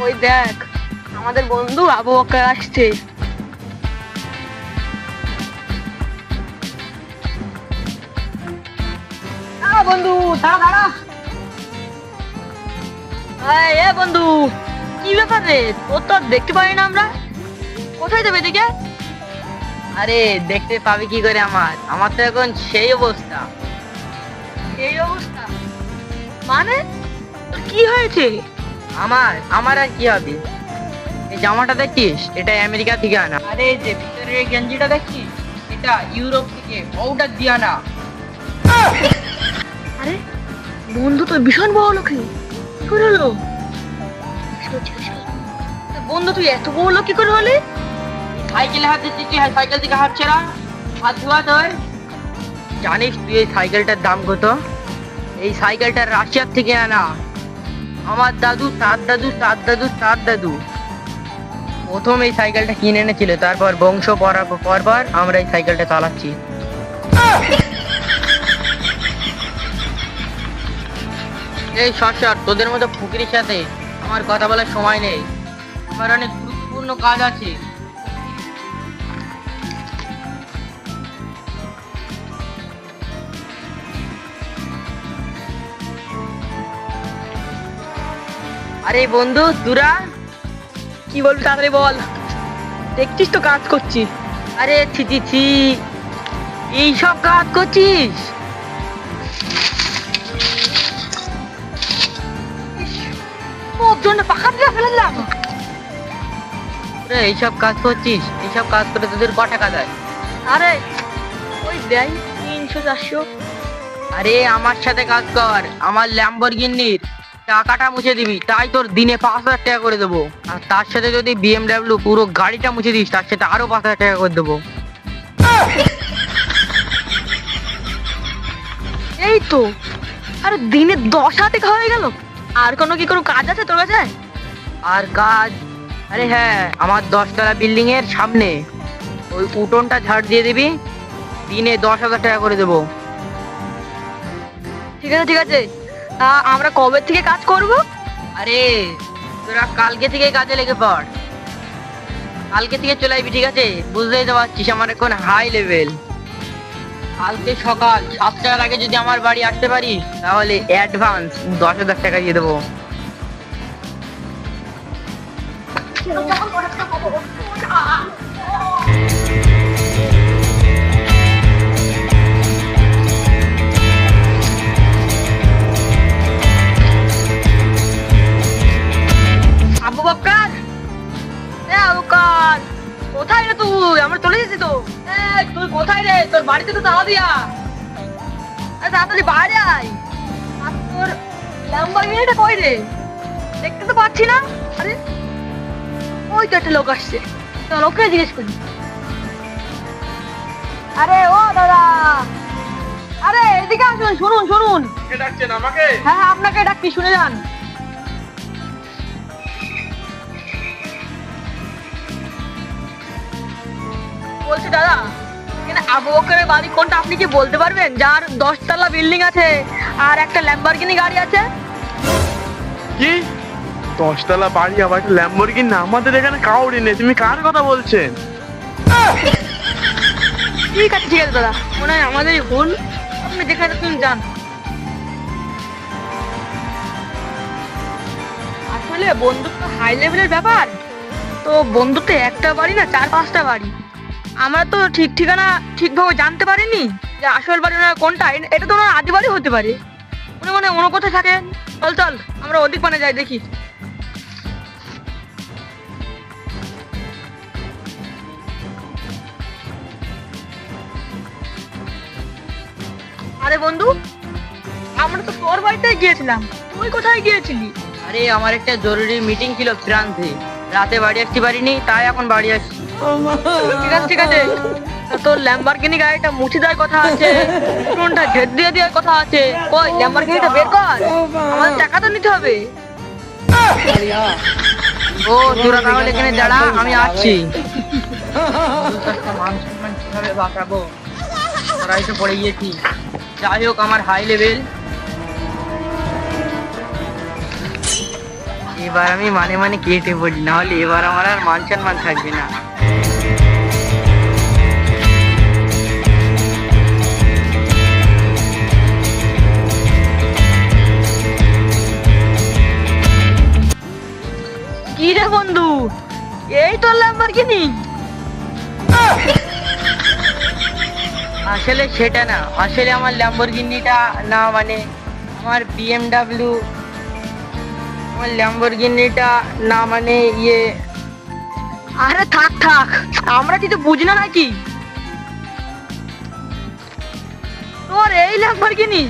ওই দেখ, আমাদের বন্ধু আবু বকর আসছে। বন্ধু দাঁড়া দাঁড়া। এ বন্ধু, কি ব্যাপার রে? তোর তো আর দেখতে পাই না আমরা। কোথায় যাবে এদিকে? আরে দেখতে পাবি কি করে? আমার তো এখন সেই অবস্থা। এই অবস্থা মানে? তোর কি হয়েছে? আমার আর কি হবে? এই জামাটা দেখছিস, এটা আমেরিকা থেকে আনা। আরে এই যে ভিতরের এই গেঞ্জিটা দেখছিস, এটা ইউরোপ থেকে অর্ডার দিয়ে আনা। আরে বন্ধু তো ভীষণ বড় লোক, কি করে হলো? বন্ধু তুই এত বড় লোক কি করে হলি? সাইকেলে হাত দিচ্ছিস তুই, সাইকেল থেকে হাত ছেড়া, হাত ধোয়া তোর। জানিস তুই এই সাইকেলটার দাম কত? এই সাইকেলটা রাশিয়ার থেকে আনা। আমার দাদু, তার দাদু, তার দাদু, তার দাদু প্রথম এই সাইকেলটা কিনে এনেছিল, তারপর বংশ পর আমরা এই সাইকেলটা চালাচ্ছি। এই সর, তোদের মতো ফুকরির সাথে আমার কথা বলার সময় নেই, আমার অনেক গুরুত্বপূর্ণ কাজ আছে। আরে বন্ধু তোরা কি বলবি তাড়াতাড়ি বল, দেখছিস তো কাজ করছি। আরে ছি, এইসব কাজ করছিস? ওর জন্য পাখা দিয়ে ফেলে দিলাম। এইসব কাজ করছিস? এইসব কাজ করে তোদের ক টাকা দেয়? আরে ওই দেয় 300-400। আরে আমার সাথে কাজ কর, আমার ল্যাম্বরগিনির টাকাটা মুছে দিবি, তাই তোর দিনে 5,000 টাকা করে দেবো। আর তার সাথে যদি BMW পুরো গাড়িটা মুছে দিস, তার সাথে আরো 5,000 টাকা করে দেবো। এই তো, আরে দিনে 10,000 টাকা হয়ে গেল। আর কোনো কাজ আছে তোর কাছে? আর কাজ? আরে হ্যাঁ, আমার 10 তলা বিল্ডিং এর সামনে ওই উঠোনটা ঝাড় দিয়ে দিবি, দিনে 10,000 টাকা করে দেবো। ঠিক আছে, আমরা কবে থেকে কাজ করব? আরে তোরা কালকে থেকে কাজে লেগে পড়, কালকে থেকে চলে আসবি, ঠিক আছে? বুঝতেই তো পারছিস আমার এখন হাই লেভেল। কালকে সকাল 7টার আগে যদি আমার বাড়ি আসতে পারিস, তাহলে অ্যাডভান্স 10,000 টাকা দিয়ে দেবো। আবু বকর, আবু বকর, কোথায় রে তুই? আমরা চলে এসেছি তো। তুই কোথায় রে? তোর বাড়িতে তো তালা দিয়া। আরে তাড়াতাড়ি বাইরে আয়। আর তোর ল্যাম্বরগিনিটা কই রে? দেখতে তো পাচ্ছি না। আরে ওই তো একটা লোক আসছে, চল ওকে জিজ্ঞেস করি। আরে ও দাদা, আরে এদিকে আসুন, শুনুন। কে ডাকছেন আমাকে? হ্যাঁ আপনাকে ডাকছি, শুনে যান। বলছি দাদা, এখানে আবু বকরের বাড়ি কোনটা আপনি কি বলতে পারবেন? যার 10 তলা বিল্ডিং আছে আর একটা ল্যাম্বরগিনি গাড়ি আছে। কি 10 তলা বাড়ি, আবার একটা ল্যাম্বরগিনি? না, আমাদের এখানে কাউরি নেই। তুমি কার কথা বলছেন? ঠিক আছে দাদা, মনে হয় আমাদেরই ভুল। আপনি যেখানে তুমি যান। আসলে বন্ধুত্ব হাই লেভেলের ব্যাপার তো, বন্ধুত্ব একটা বাড়ি না 4-5টা বাড়ি। আমরা তো ঠিকানা ঠিকভাবে জানতে পারিনি যে আসল বাড়ি ওনার কোনটা। এটা তো ওনার আদি বাড়ি হতে পারে। উনি মানে অন্য কোথায় থাকেন। চল আমরা ওদিক মানে যাই, দেখি। আরে বন্ধু, আমরা তো তোর বাড়িতে গিয়েছিলাম, তুই কোথায় গিয়েছিলি? আরে আমার একটা জরুরি মিটিং ছিল ফ্রান্সে, রাতে বাড়ি আসতে পারিনি, তাই এখন বাড়ি আসছি। ঠিক আছে, তা তোর ল্যাম্বরগিনি গাড়িটা মুছে দেওয়ার কথা আছে, উঠোনটা ঝেড় দিয়ে দেওয়ার কথা আছে। কই ল্যাম্বরগিনিটা বের কর, আমাদের টাকা তো নিতে হবে। ও তোরা তাহলে এখানে দাঁড়া, আমি আসছি। মান সম্মান কিভাবে বাঁচাবো, তোরাই তো পড়ে গিয়েছি। যাই হোক, আমার হাই লেভেল। এবার আমি মানে মানে কেটে পড়ি, না হলে এবার আমার আর মান সম্মান থাকবে না। কি রে বন্ধু, এই তোর ল্যাম্বরগিনি? আসলে সেটা না, আসলে আমার ল্যাম্বরগিনিটা না, মানে আমার বিএমডাব্লিউ, আমার ল্যাম্বরগিনিটা না, মানে ইয়ে। আরে থাক থাক, আমরা কি তো বুঝি না নাকি? তোর এই ল্যাম্বরগিনি?